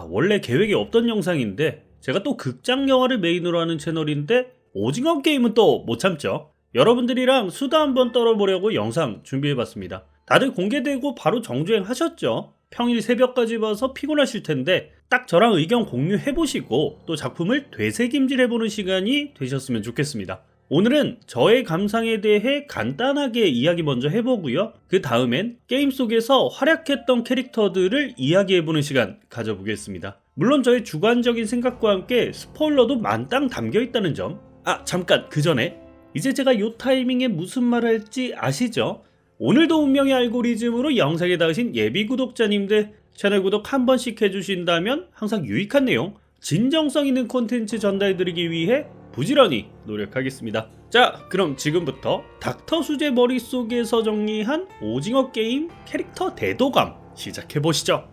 원래 계획이 없던 영상인데 제가 또 극장 영화를 메인으로 하는 채널인데 오징어 게임은 또 못 참죠. 여러분들이랑 수다 한번 떨어보려고 영상 준비해봤습니다. 다들 공개되고 바로 정주행 하셨죠? 평일 새벽까지 봐서 피곤하실 텐데 딱 저랑 의견 공유해보시고 또 작품을 되새김질해보는 시간이 되셨으면 좋겠습니다. 오늘은 저의 감상에 대해 간단하게 이야기 먼저 해보고요. 그 다음엔 게임 속에서 활약했던 캐릭터들을 이야기해보는 시간 가져보겠습니다. 물론 저의 주관적인 생각과 함께 스포일러도 만땅 담겨있다는 점. 잠깐 그 전에 이제 제가 요 타이밍에 무슨 말 할지 아시죠? 오늘도 운명의 알고리즘으로 영상에 닿으신 예비 구독자님들 채널 구독 한 번씩 해주신다면 항상 유익한 내용, 진정성 있는 콘텐츠 전달드리기 위해 부지런히 노력하겠습니다. 자, 그럼 지금부터 닥터 수제 머릿속에서 정리한 오징어 게임 캐릭터 대도감 시작해보시죠.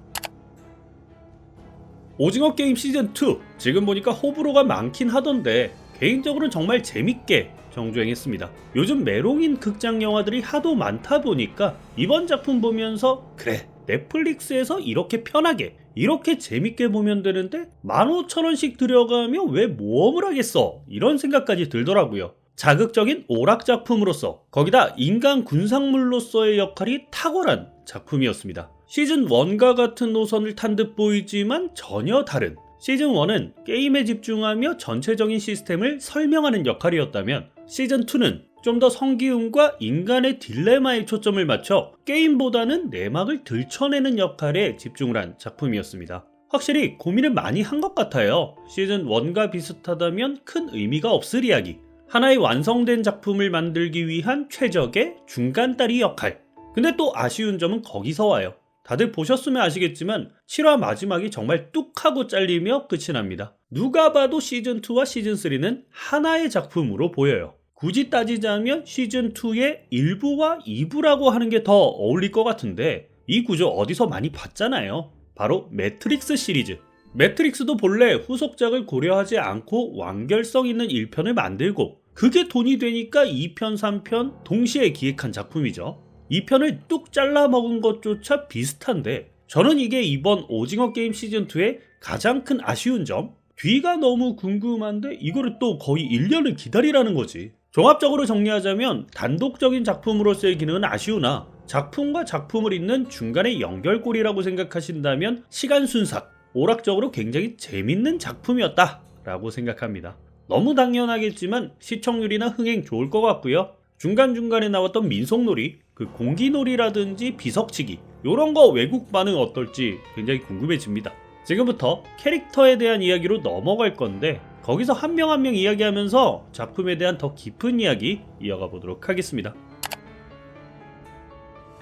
오징어 게임 시즌2 지금 보니까 호불호가 많긴 하던데 개인적으로는 정말 재밌게 정주행했습니다. 요즘 메롱인 극장 영화들이 하도 많다 보니까 이번 작품 보면서 그래, 넷플릭스에서 이렇게 편하게 이렇게 재밌게 보면 되는데 15,000원씩 들여가며 왜 모험을 하겠어, 이런 생각까지 들더라고요. 자극적인 오락 작품으로서 거기다 인간 군상물로서의 역할이 탁월한 작품이었습니다. 시즌1과 같은 노선을 탄 듯 보이지만 전혀 다른, 시즌1은 게임에 집중하며 전체적인 시스템을 설명하는 역할이었다면 시즌2는 좀 더 성기움과 인간의 딜레마에 초점을 맞춰 게임보다는 내막을 들춰내는 역할에 집중을 한 작품이었습니다. 확실히 고민을 많이 한 것 같아요. 시즌1과 비슷하다면 큰 의미가 없을 이야기, 하나의 완성된 작품을 만들기 위한 최적의 중간다리 역할. 근데 또 아쉬운 점은 거기서 와요. 다들 보셨으면 아시겠지만 7화 마지막이 정말 뚝 하고 잘리며 끝이 납니다. 누가 봐도 시즌2와 시즌3는 하나의 작품으로 보여요. 굳이 따지자면 시즌2의 1부와 2부라고 하는 게 더 어울릴 것 같은데 이 구조 어디서 많이 봤잖아요. 바로 매트릭스 시리즈. 매트릭스도 본래 후속작을 고려하지 않고 완결성 있는 1편을 만들고 그게 돈이 되니까 2편, 3편 동시에 기획한 작품이죠. 2편을 뚝 잘라 먹은 것조차 비슷한데 저는 이게 이번 오징어 게임 시즌2의 가장 큰 아쉬운 점? 뒤가 너무 궁금한데 이거를 또 거의 1년을 기다리라는 거지. 종합적으로 정리하자면 단독적인 작품으로서의 기능은 아쉬우나 작품과 작품을 잇는 중간의 연결고리라고 생각하신다면 시간 순삭, 오락적으로 굉장히 재밌는 작품이었다 라고 생각합니다. 너무 당연하겠지만 시청률이나 흥행 좋을 것 같고요. 중간중간에 나왔던 민속놀이, 그 공기놀이라든지 비석치기, 요런 거 외국 반응 어떨지 굉장히 궁금해집니다. 지금부터 캐릭터에 대한 이야기로 넘어갈 건데 거기서 한 명 한 명 이야기하면서 작품에 대한 더 깊은 이야기 이어가 보도록 하겠습니다.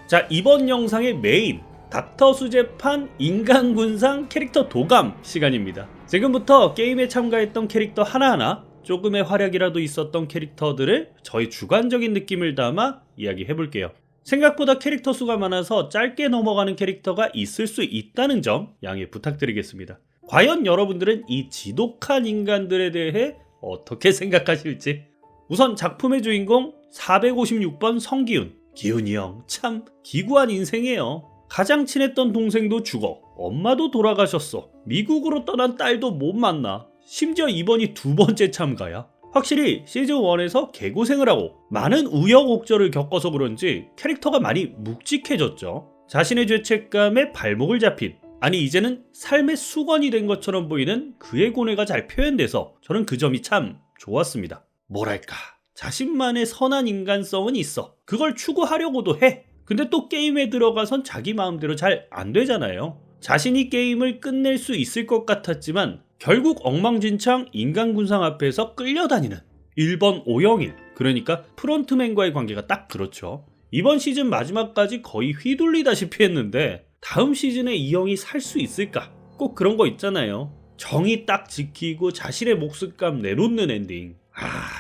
자, 이번 영상의 메인 닥터 수제판 인간군상 캐릭터 도감 시간입니다. 지금부터 게임에 참가했던 캐릭터 하나하나, 조금의 활약이라도 있었던 캐릭터들을 저희 주관적인 느낌을 담아 이야기해볼게요. 생각보다 캐릭터 수가 많아서 짧게 넘어가는 캐릭터가 있을 수 있다는 점 양해 부탁드리겠습니다. 과연 여러분들은 이 지독한 인간들에 대해 어떻게 생각하실지. 우선 작품의 주인공 456번 성기훈. 기훈이 형 참 기구한 인생이에요. 가장 친했던 동생도 죽어, 엄마도 돌아가셨어, 미국으로 떠난 딸도 못 만나, 심지어 이번이 두 번째 참가야. 확실히 시즌1에서 개고생을 하고 많은 우여곡절을 겪어서 그런지 캐릭터가 많이 묵직해졌죠. 자신의 죄책감에 발목을 잡힌, 아니 이제는 삶의 수건이 된 것처럼 보이는 그의 고뇌가 잘 표현돼서 저는 그 점이 참 좋았습니다. 뭐랄까, 자신만의 선한 인간성은 있어. 그걸 추구하려고도 해. 근데 또 게임에 들어가선 자기 마음대로 잘 안 되잖아요. 자신이 게임을 끝낼 수 있을 것 같았지만 결국 엉망진창 인간군상 앞에서 끌려다니는 1번 오영일, 그러니까 프론트맨과의 관계가 딱 그렇죠. 이번 시즌 마지막까지 거의 휘둘리다시피 했는데 다음 시즌에 이 형이 살 수 있을까? 꼭 그런 거 있잖아요. 정의 딱 지키고 자신의 목숨값 내놓는 엔딩.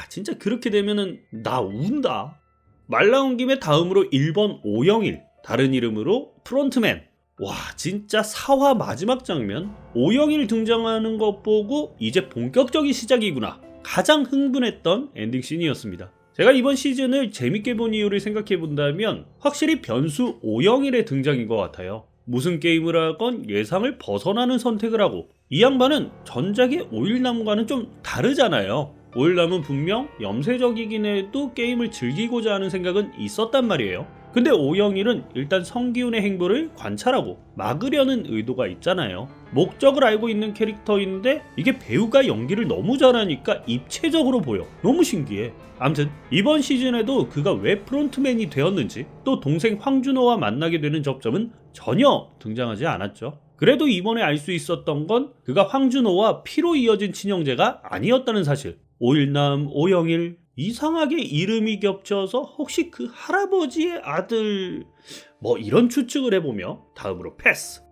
진짜 그렇게 되면은 나 운다. 말 나온 김에 다음으로 1번 오영일, 다른 이름으로 프론트맨. 와, 진짜 4화 마지막 장면, 오영일 등장하는 것 보고 이제 본격적인 시작이구나, 가장 흥분했던 엔딩 씬이었습니다. 제가 이번 시즌을 재밌게 본 이유를 생각해 본다면 확실히 변수 오영일의 등장인 것 같아요. 무슨 게임을 하건 예상을 벗어나는 선택을 하고, 이 양반은 전작의 오일남과는 좀 다르잖아요. 오일남은 분명 염세적이긴 해도 게임을 즐기고자 하는 생각은 있었단 말이에요. 근데 오영일은 일단 성기훈의 행보를 관찰하고 막으려는 의도가 있잖아요. 목적을 알고 있는 캐릭터인데 이게 배우가 연기를 너무 잘하니까 입체적으로 보여. 너무 신기해. 암튼 이번 시즌에도 그가 왜 프론트맨이 되었는지, 또 동생 황준호와 만나게 되는 접점은 전혀 등장하지 않았죠. 그래도 이번에 알 수 있었던 건 그가 황준호와 피로 이어진 친형제가 아니었다는 사실. 오일남, 오영일, 이상하게 이름이 겹쳐서 혹시 그 할아버지의 아들, 뭐 이런 추측을 해보며 다음으로 패스.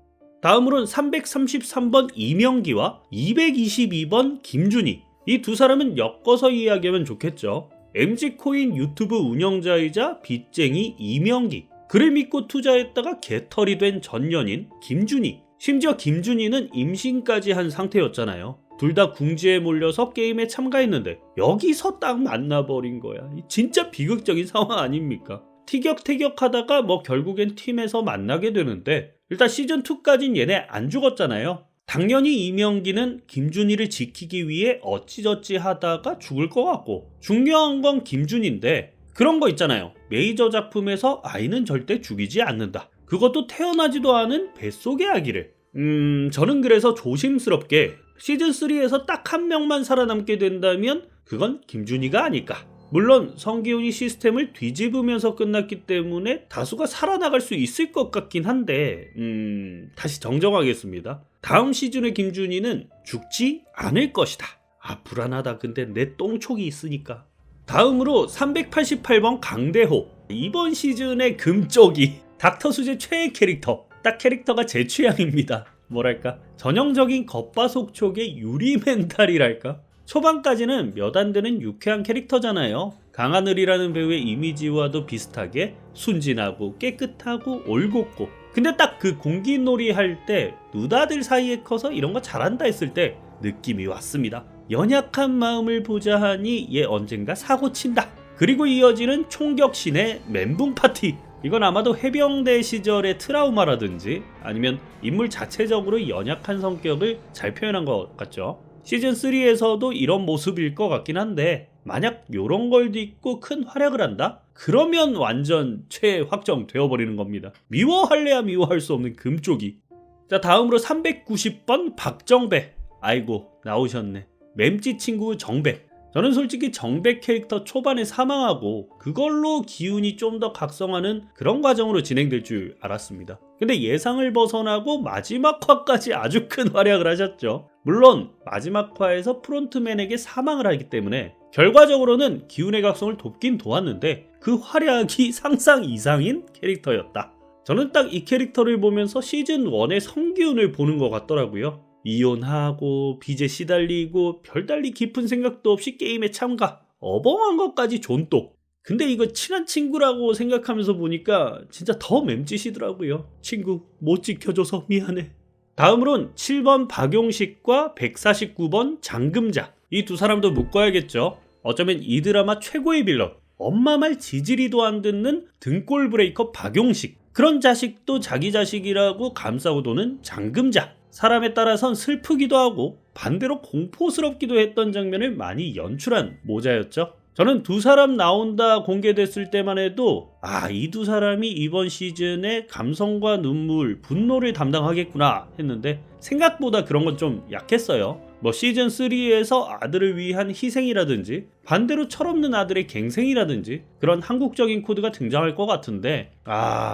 다음으로는 333번 이명기와 222번 김준희. 이 두 사람은 엮어서 이야기하면 좋겠죠. MG코인 유튜브 운영자이자 빚쟁이 이명기, 그를 믿고 투자했다가 개털이 된 전 연인 김준희. 심지어 김준희는 임신까지 한 상태였잖아요. 둘 다 궁지에 몰려서 게임에 참가했는데 여기서 딱 만나버린 거야. 진짜 비극적인 상황 아닙니까? 티격태격하다가 뭐 결국엔 팀에서 만나게 되는데, 일단 시즌2까진 얘네 안 죽었잖아요. 당연히 이명기는 김준희를 지키기 위해 어찌저찌 하다가 죽을 것 같고, 중요한 건 김준희인데, 그런 거 있잖아요. 메이저 작품에서 아이는 절대 죽이지 않는다. 그것도 태어나지도 않은 뱃속의 아기를. 저는 그래서 조심스럽게 시즌3에서 딱 한 명만 살아남게 된다면 그건 김준희가 아닐까. 물론 성기훈이 시스템을 뒤집으면서 끝났기 때문에 다수가 살아나갈 수 있을 것 같긴 한데, 다시 정정하겠습니다. 다음 시즌의 김준희는 죽지 않을 것이다. 아, 불안하다. 근데 내 똥촉이 있으니까. 다음으로 388번 강대호. 이번 시즌의 금쪽이 닥터 수제 최애 캐릭터. 딱 캐릭터가 제 취향입니다. 뭐랄까, 전형적인 겉바속촉의 유리 멘탈이랄까. 초반까지는 몇 안 되는 유쾌한 캐릭터잖아요. 강하늘이라는 배우의 이미지와도 비슷하게 순진하고 깨끗하고 올곧고, 근데 딱 그 공기놀이 할 때 누다들 사이에 커서 이런 거 잘한다 했을 때 느낌이 왔습니다. 연약한 마음을 보자 하니 얘 언젠가 사고 친다. 그리고 이어지는 총격신의 멘붕 파티. 이건 아마도 해병대 시절의 트라우마라든지 아니면 인물 자체적으로 연약한 성격을 잘 표현한 것 같죠. 시즌3에서도 이런 모습일 것 같긴 한데, 만약 요런 걸 딛고 큰 활약을 한다? 그러면 완전 최애 확정되어버리는 겁니다. 미워할래야 미워할 수 없는 금쪽이. 자, 다음으로 390번 박정배. 아이고, 나오셨네. 맴찌 친구 정배. 저는 솔직히 정배 캐릭터 초반에 사망하고 그걸로 기운이 좀 더 각성하는 그런 과정으로 진행될 줄 알았습니다. 근데 예상을 벗어나고 마지막 화까지 아주 큰 활약을 하셨죠. 물론 마지막 화에서 프론트맨에게 사망을 하기 때문에 결과적으로는 기운의 각성을 돕긴 도왔는데 그 활약이 상상 이상인 캐릭터였다. 저는 딱 이 캐릭터를 보면서 시즌1의 성기훈을 보는 것 같더라고요. 이혼하고 빚에 시달리고 별달리 깊은 생각도 없이 게임에 참가, 어벙한 것까지 존똑. 근데 이거 친한 친구라고 생각하면서 보니까 진짜 더 맴짓이더라고요. 친구 못 지켜줘서 미안해. 다음으론 7번 박용식과 149번 장금자. 이 두 사람도 묶어야겠죠. 어쩌면 이 드라마 최고의 빌런, 엄마 말 지지리도 안 듣는 등골 브레이커 박용식. 그런 자식도 자기 자식이라고 감싸고 도는 장금자. 사람에 따라선 슬프기도 하고 반대로 공포스럽기도 했던 장면을 많이 연출한 모자였죠. 저는 두 사람 나온다 공개됐을 때만 해도 이 두 사람이 이번 시즌에 감성과 눈물, 분노를 담당하겠구나 했는데 생각보다 그런 건 좀 약했어요. 뭐 시즌3에서 아들을 위한 희생이라든지 반대로 철없는 아들의 갱생이라든지 그런 한국적인 코드가 등장할 것 같은데,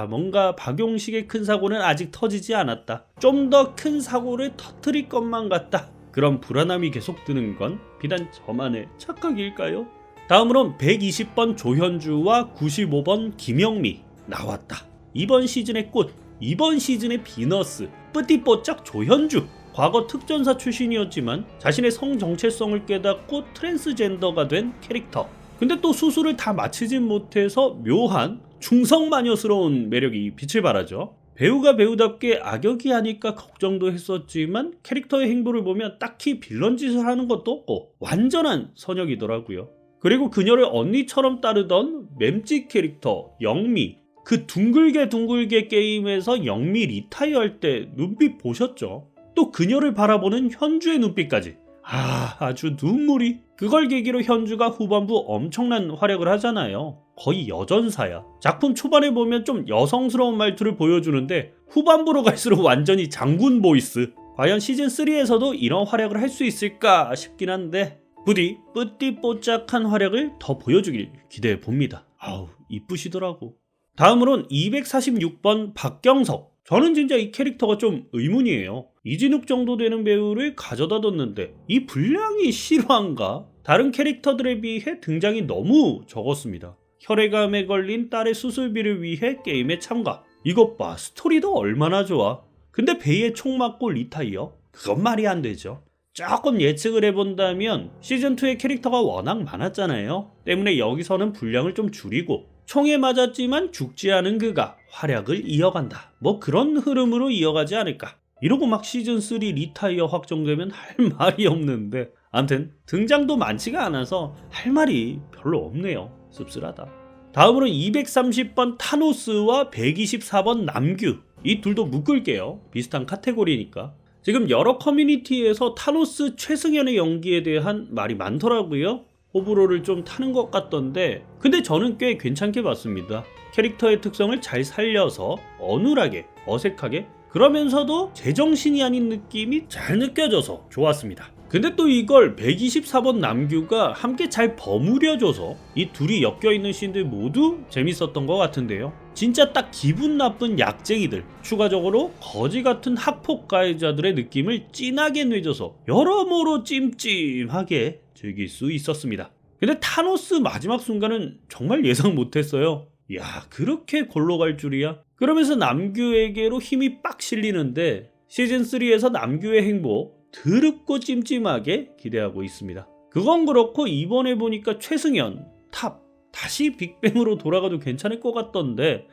뭔가 박용식의 큰 사고는 아직 터지지 않았다. 좀 더 큰 사고를 터뜨릴 것만 같다. 그런 불안함이 계속 드는 건 비단 저만의 착각일까요? 다음으론 120번 조현주와 95번 김영미. 나왔다. 이번 시즌의 꽃, 이번 시즌의 비너스, 뿌띠뽀짝 조현주. 과거 특전사 출신이었지만 자신의 성 정체성을 깨닫고 트랜스젠더가 된 캐릭터. 근데 또 수술을 다 마치진 못해서 묘한 중성마녀스러운 매력이 빛을 발하죠. 배우가 배우답게 악역이 하니까 걱정도 했었지만 캐릭터의 행보를 보면 딱히 빌런 짓을 하는 것도 없고 완전한 선역이더라고요. 그리고 그녀를 언니처럼 따르던 맴짓 캐릭터 영미. 그 둥글게 게임에서 영미 리타이어 할 때 눈빛 보셨죠? 또 그녀를 바라보는 현주의 눈빛까지. 아주 눈물이. 그걸 계기로 현주가 후반부 엄청난 활약을 하잖아요. 거의 여전사야. 작품 초반에 보면 좀 여성스러운 말투를 보여주는데 후반부로 갈수록 완전히 장군 보이스. 과연 시즌3에서도 이런 활약을 할 수 있을까 싶긴 한데 부디 뿌띠뽀짝한 활약을 더 보여주길 기대해 봅니다. 아우 이쁘시더라고. 다음으론 246번 박경석. 저는 진짜 이 캐릭터가 좀 의문이에요. 이진욱 정도 되는 배우를 가져다 뒀는데 이 분량이 실화인가? 다른 캐릭터들에 비해 등장이 너무 적었습니다. 혈액암에 걸린 딸의 수술비를 위해 게임에 참가. 이것 봐, 스토리도 얼마나 좋아. 근데 베이에 총 맞고 리타이어? 그건 말이 안 되죠. 조금 예측을 해본다면 시즌2의 캐릭터가 워낙 많았잖아요. 때문에 여기서는 분량을 좀 줄이고 총에 맞았지만 죽지 않은 그가 활약을 이어간다. 뭐 그런 흐름으로 이어가지 않을까. 이러고 막 시즌3 리타이어 확정되면 할 말이 없는데 암튼 등장도 많지가 않아서 할 말이 별로 없네요. 씁쓸하다. 다음으로 230번 타노스와 124번 남규. 이 둘도 묶을게요. 비슷한 카테고리니까. 지금 여러 커뮤니티에서 타노스 최승현의 연기에 대한 말이 많더라고요. 호불호를 좀 타는 것 같던데 근데 저는 꽤 괜찮게 봤습니다. 캐릭터의 특성을 잘 살려서 어눌하게, 어색하게 그러면서도 제정신이 아닌 느낌이 잘 느껴져서 좋았습니다. 근데 또 이걸 124번 남규가 함께 잘 버무려줘서 이 둘이 엮여있는 씬들 모두 재밌었던 것 같은데요. 진짜 딱 기분 나쁜 약쟁이들, 추가적으로 거지 같은 학폭 가해자들의 느낌을 진하게 내줘서 여러모로 찜찜하게 즐길 수 있었습니다. 근데 타노스 마지막 순간은 정말 예상 못했어요. 야, 그렇게 골로 갈 줄이야? 그러면서 남규에게로 힘이 빡 실리는데 시즌3에서 남규의 행복 드럽고 찜찜하게 기대하고 있습니다. 그건 그렇고 이번에 보니까 최승현 탑 다시 빅뱅으로 돌아가도 괜찮을 것 같던데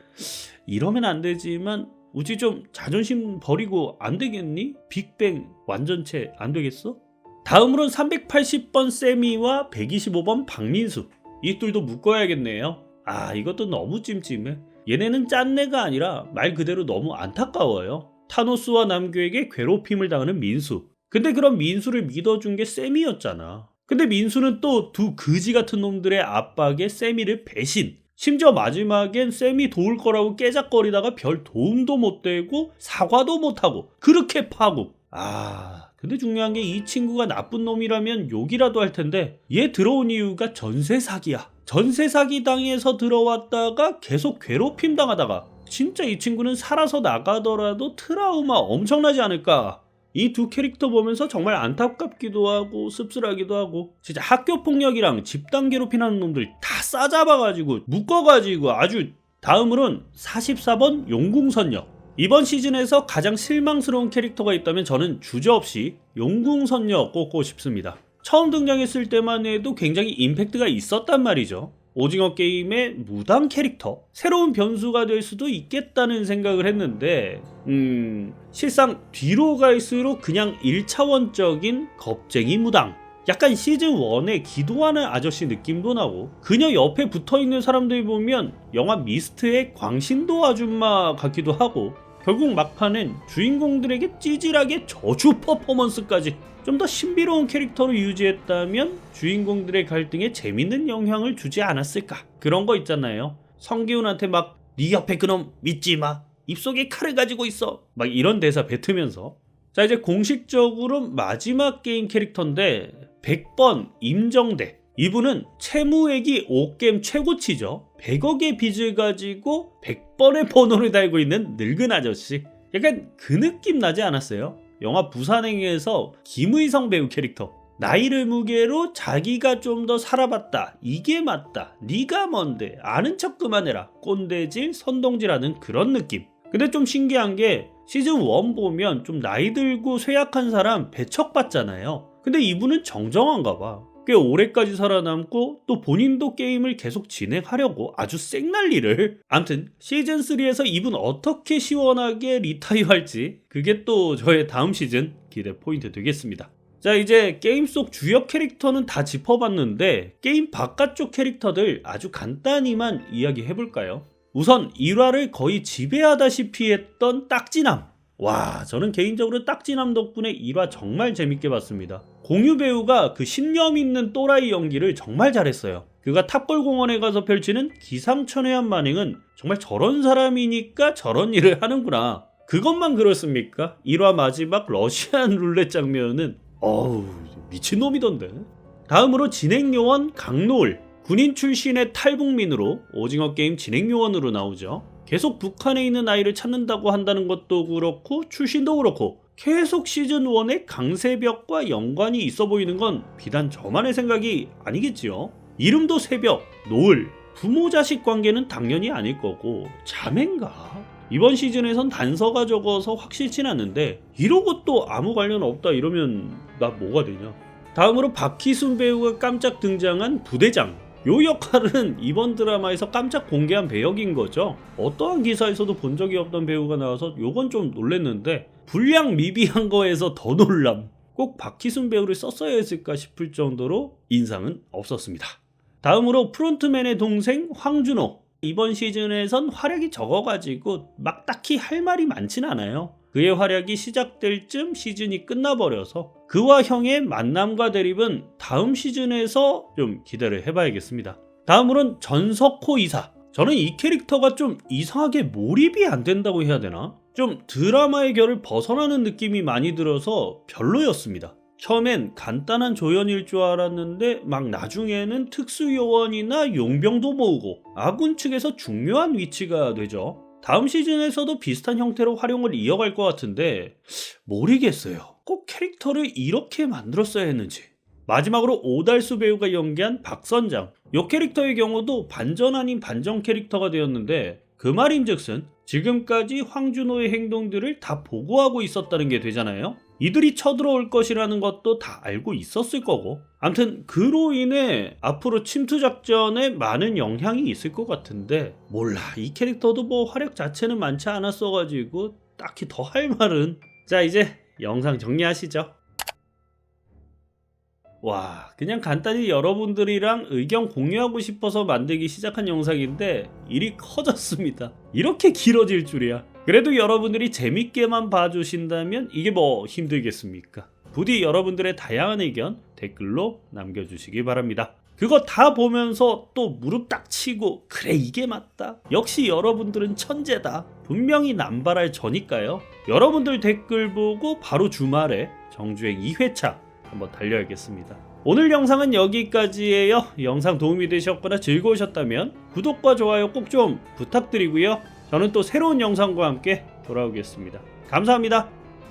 이러면 안 되지만 우지 좀 자존심 버리고 안 되겠니? 빅뱅 완전체 안 되겠어? 다음으로는 380번 세미와 125번 박민수. 이 둘도 묶어야겠네요. 이것도 너무 찜찜해. 얘네는 짠내가 아니라 말 그대로 너무 안타까워요. 타노스와 남규에게 괴롭힘을 당하는 민수. 근데 그런 민수를 믿어준 게 세미였잖아. 근데 민수는 또 두 그지 같은 놈들의 압박에 세미를 배신. 심지어 마지막엔 세미 도울 거라고 깨작거리다가 별 도움도 못 되고 사과도 못하고 그렇게 파국. 근데 중요한 게 이 친구가 나쁜 놈이라면 욕이라도 할 텐데 얘 들어온 이유가 전세 사기야. 전세 사기 당해서 들어왔다가 계속 괴롭힘 당하다가 진짜 이 친구는 살아서 나가더라도 트라우마 엄청나지 않을까. 이 두 캐릭터 보면서 정말 안타깝기도 하고 씁쓸하기도 하고 진짜 학교 폭력이랑 집단 괴롭히는 놈들 다 싸잡아가지고 묶어가지고 아주. 다음으로는 44번 용궁선녀. 이번 시즌에서 가장 실망스러운 캐릭터가 있다면 저는 주저없이 용궁선녀 꼽고 싶습니다. 처음 등장했을 때만 해도 굉장히 임팩트가 있었단 말이죠. 오징어 게임의 무당 캐릭터, 새로운 변수가 될 수도 있겠다는 생각을 했는데 실상 뒤로 갈수록 그냥 1차원적인 겁쟁이 무당, 약간 시즌1에 기도하는 아저씨 느낌도 나고 그녀 옆에 붙어있는 사람들 보면 영화 미스트의 광신도 아줌마 같기도 하고 결국 막판엔 주인공들에게 찌질하게 저주 퍼포먼스까지. 좀 더 신비로운 캐릭터로 유지했다면 주인공들의 갈등에 재밌는 영향을 주지 않았을까. 그런 거 있잖아요. 성기훈한테 막 네 옆에 그놈 믿지 마, 입속에 칼을 가지고 있어, 막 이런 대사 뱉으면서. 자, 이제 공식적으로 마지막 게임 캐릭터인데 100번 임정대. 이분은 채무액이 5게임 최고치죠. 100억의 빚을 가지고 100번의 번호를 달고 있는 늙은 아저씨. 약간 그 느낌 나지 않았어요? 영화 부산행에서 김의성 배우 캐릭터. 나이를 무게로 자기가 좀 더 살아봤다, 이게 맞다, 네가 뭔데, 아는 척 그만해라, 꼰대질 선동질하는 그런 느낌. 근데 좀 신기한 게 시즌1 보면 좀 나이 들고 쇠약한 사람 배척받잖아요. 근데 이분은 정정한가 봐. 꽤 오래까지 살아남고 또 본인도 게임을 계속 진행하려고 아주 쌩난리를. 암튼 시즌3에서 이분 어떻게 시원하게 리타이어 할지 그게 또 저의 다음 시즌 기대 포인트 되겠습니다. 자, 이제 게임 속 주역 캐릭터는 다 짚어봤는데 게임 바깥쪽 캐릭터들 아주 간단히만 이야기해볼까요? 우선 1화를 거의 지배하다시피 했던 딱지남. 와, 저는 개인적으로 딱지남 덕분에 1화 정말 재밌게 봤습니다. 공유 배우가 그 신념 있는 또라이 연기를 정말 잘했어요. 그가 탑골공원에 가서 펼치는 기상천외한 만행은 정말 저런 사람이니까 저런 일을 하는구나. 그것만 그렇습니까? 1화 마지막 러시안 룰렛 장면은 어우, 미친놈이던데. 다음으로 진행요원 강노을. 군인 출신의 탈북민으로 오징어 게임 진행요원으로 나오죠. 계속 북한에 있는 아이를 찾는다고 한다는 것도 그렇고 출신도 그렇고 계속 시즌1의 강새벽과 연관이 있어 보이는 건 비단 저만의 생각이 아니겠지요. 이름도 새벽, 노을, 부모-자식 관계는 당연히 아닐 거고 자매인가? 이번 시즌에선 단서가 적어서 확실치 않은데 이러고 또 아무 관련 없다 이러면 나 뭐가 되냐. 다음으로 박희순 배우가 깜짝 등장한 부대장. 요 역할은 이번 드라마에서 깜짝 공개한 배역인 거죠. 어떠한 기사에서도 본 적이 없던 배우가 나와서 요건 좀 놀랬는데 분량 미비한 거에서 더 놀람. 꼭 박희순 배우를 썼어야 했을까 싶을 정도로 인상은 없었습니다. 다음으로 프론트맨의 동생 황준호. 이번 시즌에선 활약이 적어가지고 막 딱히 할 말이 많진 않아요. 그의 활약이 시작될 쯤 시즌이 끝나버려서 그와 형의 만남과 대립은 다음 시즌에서 좀 기대를 해봐야겠습니다. 다음으로는 전석호 이사. 저는 이 캐릭터가 좀 이상하게 몰입이 안 된다고 해야 되나? 좀 드라마의 결을 벗어나는 느낌이 많이 들어서 별로였습니다. 처음엔 간단한 조연일 줄 알았는데 막 나중에는 특수요원이나 용병도 모으고 아군 측에서 중요한 위치가 되죠. 다음 시즌에서도 비슷한 형태로 활용을 이어갈 것 같은데 모르겠어요. 꼭 캐릭터를 이렇게 만들었어야 했는지. 마지막으로 오달수 배우가 연기한 박선장. 이 캐릭터의 경우도 반전 아닌 반전 캐릭터가 되었는데 그 말인즉슨 지금까지 황준호의 행동들을 다 보고하고 있었다는 게 되잖아요. 이들이 쳐들어올 것이라는 것도 다 알고 있었을 거고 암튼 그로 인해 앞으로 침투 작전에 많은 영향이 있을 것 같은데 몰라. 이 캐릭터도 뭐 활약 자체는 많지 않았어가지고 딱히 더 할 말은. 자, 이제 영상 정리하시죠. 와, 그냥 간단히 여러분들이랑 의견 공유하고 싶어서 만들기 시작한 영상인데 일이 커졌습니다. 이렇게 길어질 줄이야. 그래도 여러분들이 재밌게만 봐주신다면 이게 뭐 힘들겠습니까? 부디 여러분들의 다양한 의견 댓글로 남겨주시기 바랍니다. 그거 다 보면서 또 무릎 딱 치고 그래 이게 맞다. 역시 여러분들은 천재다. 분명히 남발할 저니까요. 여러분들 댓글 보고 바로 주말에 정주행 2회차 한번 달려야겠습니다. 오늘 영상은 여기까지예요. 영상 도움이 되셨거나 즐거우셨다면 구독과 좋아요 꼭 좀 부탁드리고요. 저는 또 새로운 영상과 함께 돌아오겠습니다. 감사합니다.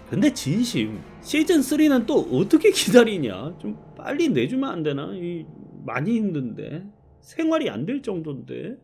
근데 진심 시즌3는 또 어떻게 기다리냐? 좀 빨리 내주면 안 되나? 많이 힘든데 생활이 안 될 정도인데.